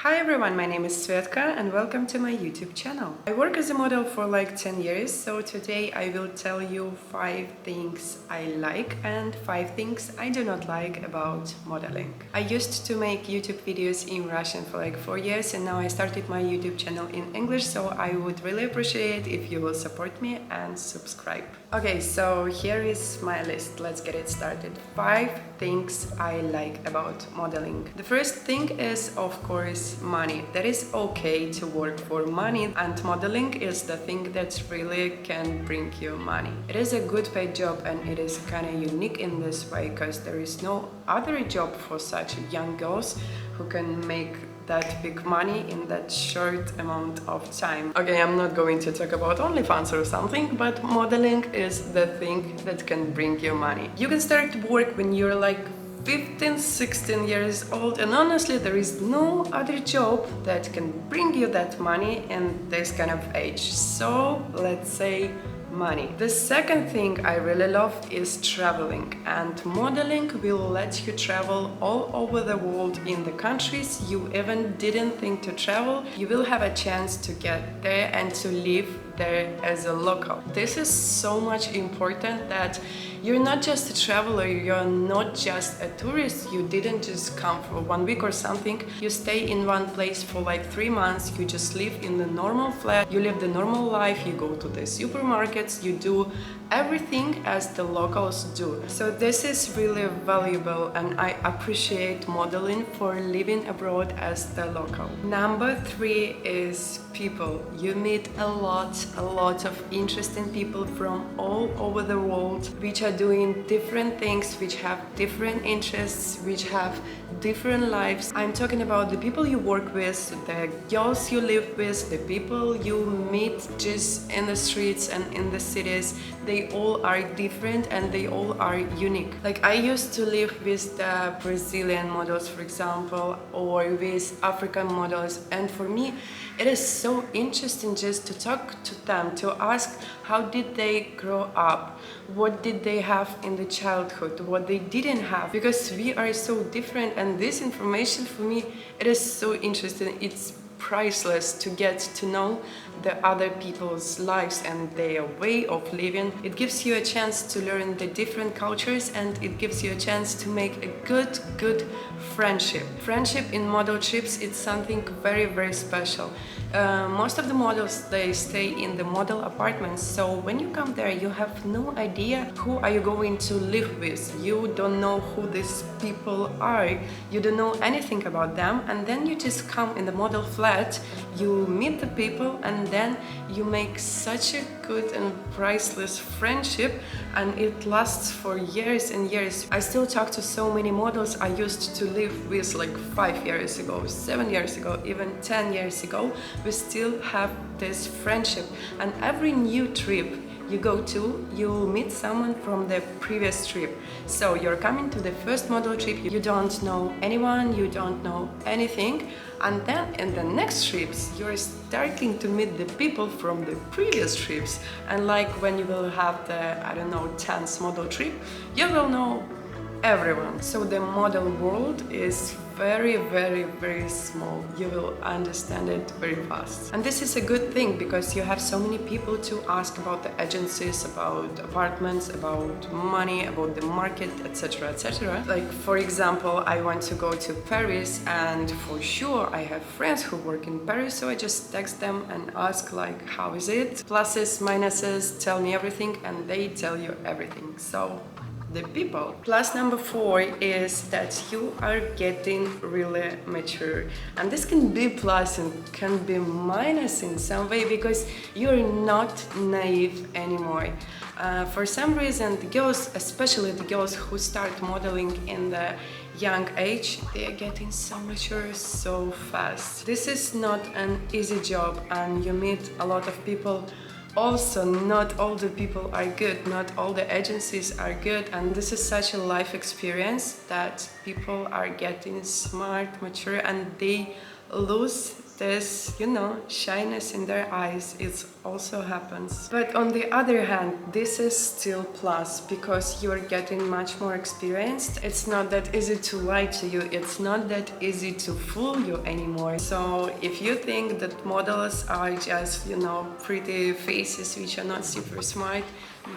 Hi everyone, my name is Svetka and welcome to my YouTube channel. I work as a model for like 10 years, so today I will tell you 5 things I like and 5 things I do not like about modeling. I used to make YouTube videos in Russian for like 4 years and now I started my YouTube channel in English, so I would really appreciate if you will support me and subscribe. Okay, so here is my list. Let's get it started. 5 things I like about modeling. The first thing is, of course, money. That is okay to work for money, and modeling is the thing that really can bring you money. It is a good paid job and it is kind of unique in this way because there is no other job for such young girls who can make that big money in that short amount of time. Okay, I'm not going to talk about OnlyFans or something, but modeling is the thing that can bring you money. You can start work when you're like 15, 16 years old, and honestly there is no other job that can bring you that money in this kind of age. So let's say money. The second thing I really love is traveling, and modeling will let you travel all over the world in the countries you even didn't think to travel. You will have a chance to get there and to live there as a local. This is so much important that you're not just a traveler, you're not just a tourist, you didn't just come for 1 week or something, you stay in one place for like 3 months, you just live in the normal flat, you live the normal life, you go to the supermarkets, you do everything as the locals do. So this is really valuable and I appreciate modeling for living abroad as the local. Number 3 is people. You meet a lot of interesting people from all over the world, which are doing different things, which have different interests, which have different lives. I'm talking about the people you work with, the girls you live with, the people you meet just in the streets and in the cities. They all are different and they all are unique. Like I used to live with the Brazilian models, for example, or with African models, and for me it is so interesting just to talk to them, to ask how did they grow up, what did they have in the childhood, what they didn't have, because we are so different, and this information for me, it is so interesting. It's priceless to get to know the other people's lives and their way of living. It gives you a chance to learn the different cultures and it gives you a chance to make a good friendship. Friendship in model trips, it's something very special. Most of the models, they stay in the model apartments, so when you come there you have no idea who are you going to live with. You don't know who these people are, you don't know anything about them, and then you just come in the model flat, you meet the people, and then you make such a good and priceless friendship, and it lasts for years and years. I still talk to so many models I used to live with like 5 years ago, 7 years ago, even 10 years ago. We still have this friendship, and every new trip you go to, you meet someone from the previous trip. So you're coming to the first model trip, you don't know anyone, you don't know anything, and then in the next trips you're starting to meet the people from the previous trips, and like when you will have the, I don't know, 10th model trip, you will know everyone. So the model world is very small. You will understand it very fast. And this is a good thing because you have so many people to ask about the agencies, about apartments, about money, about the market, etc. etc. Like for example, I want to go to Paris, and for sure I have friends who work in Paris, so I just text them and ask like, how is it? Pluses, minuses, tell me everything, and they tell you everything. So the people. Plus number 4 is that you are getting really mature, and this can be plus and can be minus in some way because you're not naive anymore. For some reason, the girls, especially the girls who start modeling in the young age, they are getting so mature so fast. This is not an easy job, and you meet a lot of people. Also, not all the people are good, not all the agencies are good, and this is such a life experience that people are getting smart, mature, and they lose this, shyness in their eyes. It also happens. But on the other hand, this is still plus because you're getting much more experienced. It's not that easy to lie to you. It's not that easy to fool you anymore. So if you think that models are just, pretty faces which are not super smart,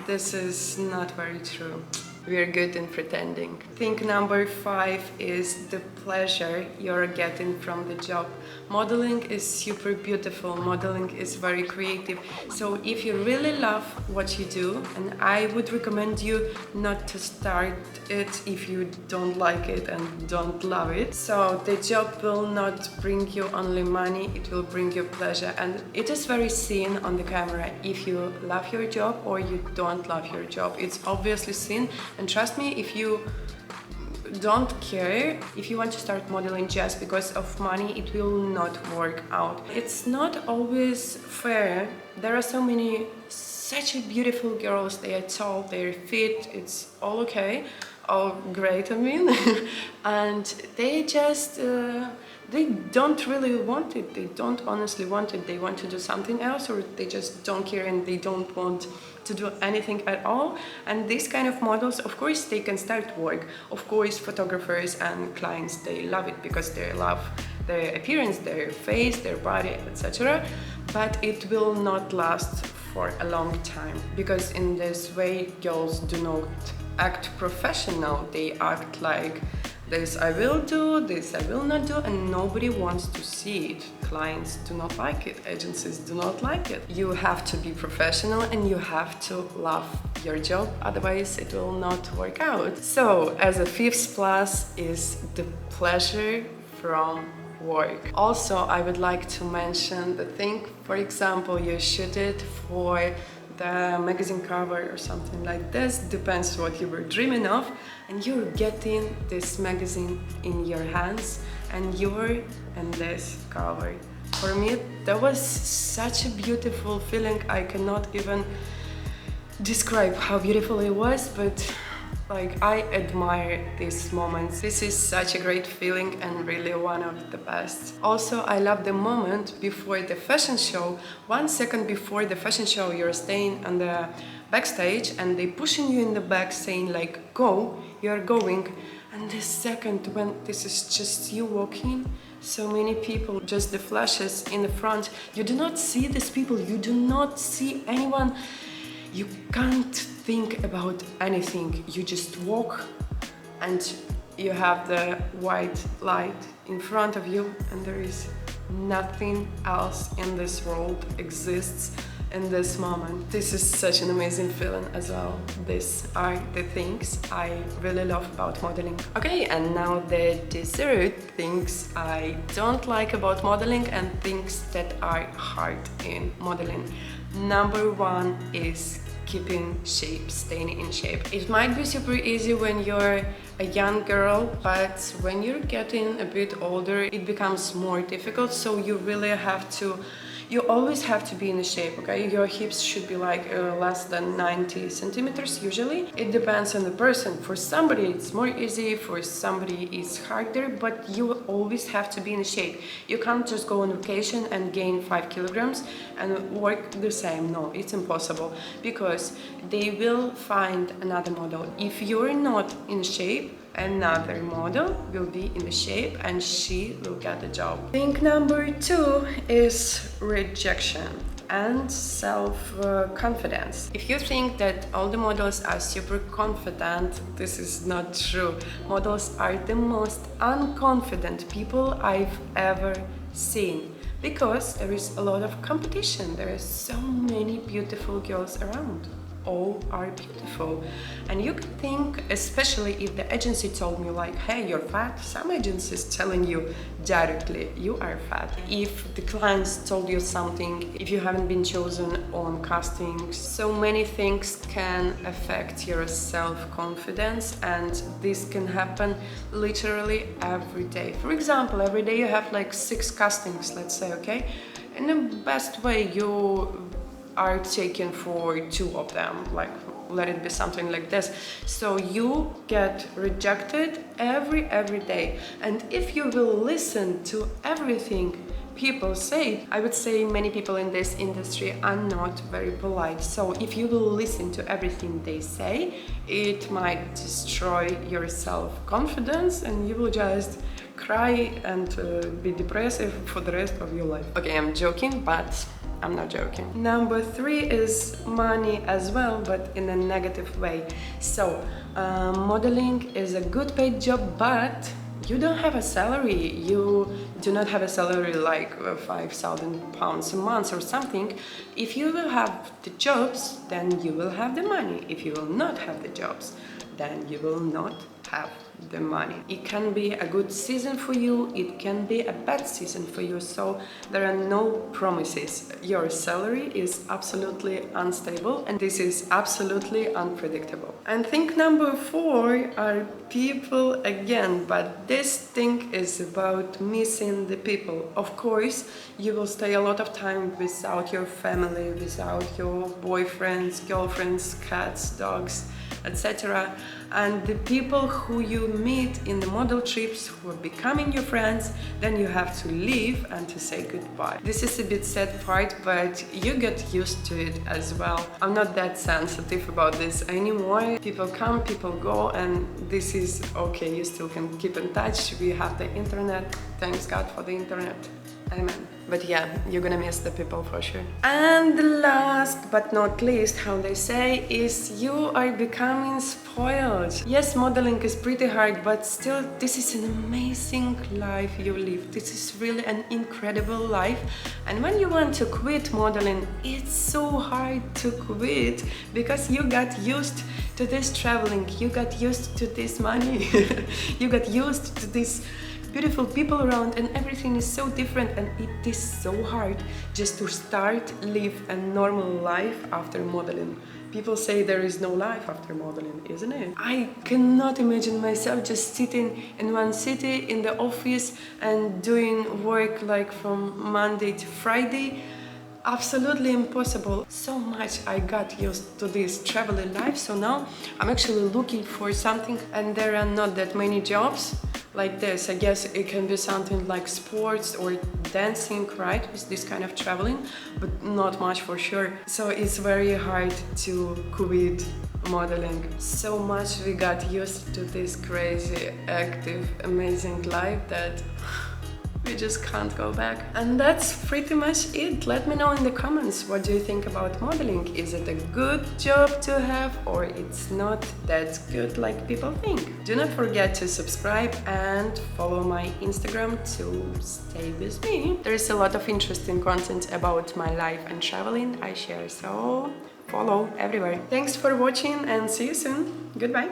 this is not very true. We're good in pretending. Thing number 5 is the pleasure you're getting from the job. Modeling is super beautiful. Modeling is very creative. So if you really love what you do, and I would recommend you not to start it if you don't like it and don't love it. So the job will not bring you only money, it will bring you pleasure. And it is very seen on the camera if you love your job or you don't love your job. It's obviously seen. And trust me, if you don't care, if you want to start modeling just because of money, it will not work out. It's not always fair. There are so many such beautiful girls, they are tall, they're fit, it's all okay, all great, I mean, and they just they don't really want it, they don't honestly want it, they want to do something else, or they just don't care and they don't want to do anything at all. And these kind of models, of course, they can start work. Of course, photographers and clients, they love it because they love their appearance, their face, their body, etc. But it will not last for a long time, because in this way girls do not act professional. They act like this I will do, this I will not do, and nobody wants to see it. Clients do not like it, agencies do not like it. You have to be professional and you have to love your job, otherwise it will not work out. So as a 5th plus is the pleasure from work. Also, I would like to mention the thing, for example, you shoot it for the magazine cover or something like this, depends what you were dreaming of, and you're getting this magazine in your hands and you're in this cover. For me, that was such a beautiful feeling. I cannot even describe how beautiful it was, but like, I admire these moments. This is such a great feeling and really one of the best. Also, I love the moment before the fashion show. 1 second before the fashion show, you're staying on the backstage and they pushing you in the back saying like, go, you're going. And the second when this is just you walking, so many people, just the flashes in the front. You do not see these people, you do not see anyone. You can't think about anything, you just walk and you have the white light in front of you and there is nothing else in this world exists in this moment. This is such an amazing feeling as well. These are the things I really love about modeling. Okay, and now the dessert, things I don't like about modeling and things that are hard in modeling. Number 1 is keeping shape, staying in shape. It might be super easy when you're a young girl, but when you're getting a bit older, it becomes more difficult. So you really have to, you always have to be in shape, okay? Your hips should be like less than 90 centimeters usually. It depends on the person. For somebody it's more easy, for somebody it's harder, but you always have to be in shape. You can't just go on vacation and gain 5 kilograms and work the same. No, it's impossible, because they will find another model. If you're not in shape, another model will be in the shape and she will get the job. Thing number 2 is rejection and self-confidence. If you think that all the models are super confident, this is not true. Models are the most unconfident people I've ever seen, because there is a lot of competition. There are so many beautiful girls around. All are beautiful, and you could think, especially if the agency told me like, hey, you're fat. Some agencies telling you directly you are fat. If the clients told you something, if you haven't been chosen on castings, so many things can affect your self-confidence, and this can happen literally every day. For example, every day you have like 6 castings, let's say, okay? In the best way, you are taken for 2 of them, like let it be something like this. So you get rejected every day, and if you will listen to everything people say, I would say many people in this industry are not very polite. So if you will listen to everything they say, it might destroy your self-confidence and you will just cry and be depressive for the rest of your life. Okay, I'm joking, but I'm not joking. Number 3 is money as well, but in a negative way. So modeling is a good paid job, but you don't have a salary. You do not have a salary like 5,000 pounds a month or something. If you will have the jobs, then you will have the money. If you will not have the jobs, then you will not have the money. It can be a good season for you, it can be a bad season for you, so there are no promises. Your salary is absolutely unstable and this is absolutely unpredictable. And thing number 4 are people again, but this thing is about missing the people. Of course, you will stay a lot of time without your family, without your boyfriends, girlfriends, cats, dogs, etc. And the people who you meet in the model trips who are becoming your friends, then you have to leave and to say goodbye. This is a bit sad part, but you get used to it as well. I'm not that sensitive about this anymore. People come, people go, and this is okay. You still can keep in touch. We have the internet. Thanks God for the internet. Amen. But yeah, you're gonna miss the people for sure. And the last but not least, how they say, is you are becoming spoiled. Yes, modeling is pretty hard, but still, this is an amazing life you live. This is really an incredible life. And when you want to quit modeling, it's so hard to quit because you got used to this traveling, you got used to this money, you got used to this beautiful people around, and everything is so different, and it is so hard just to start live a normal life after modeling. People say there is no life after modeling, isn't it? I cannot imagine myself just sitting in one city in the office and doing work like from Monday to Friday. Absolutely impossible. So much I got used to this traveling life, so now I'm actually looking for something, and there are not that many jobs like this. I guess it can be something like sports or dancing, right, with this kind of traveling, but not much for sure. So it's very hard to quit modeling. So much we got used to this crazy, active, amazing life that we just can't go back. And that's pretty much it. Let me know in the comments, what do you think about modeling? Is it a good job to have, or it's not that good like people think? Do not forget to subscribe and follow my Instagram to stay with me. There is a lot of interesting content about my life and traveling I share, so follow everywhere. Thanks for watching and see you soon. Goodbye.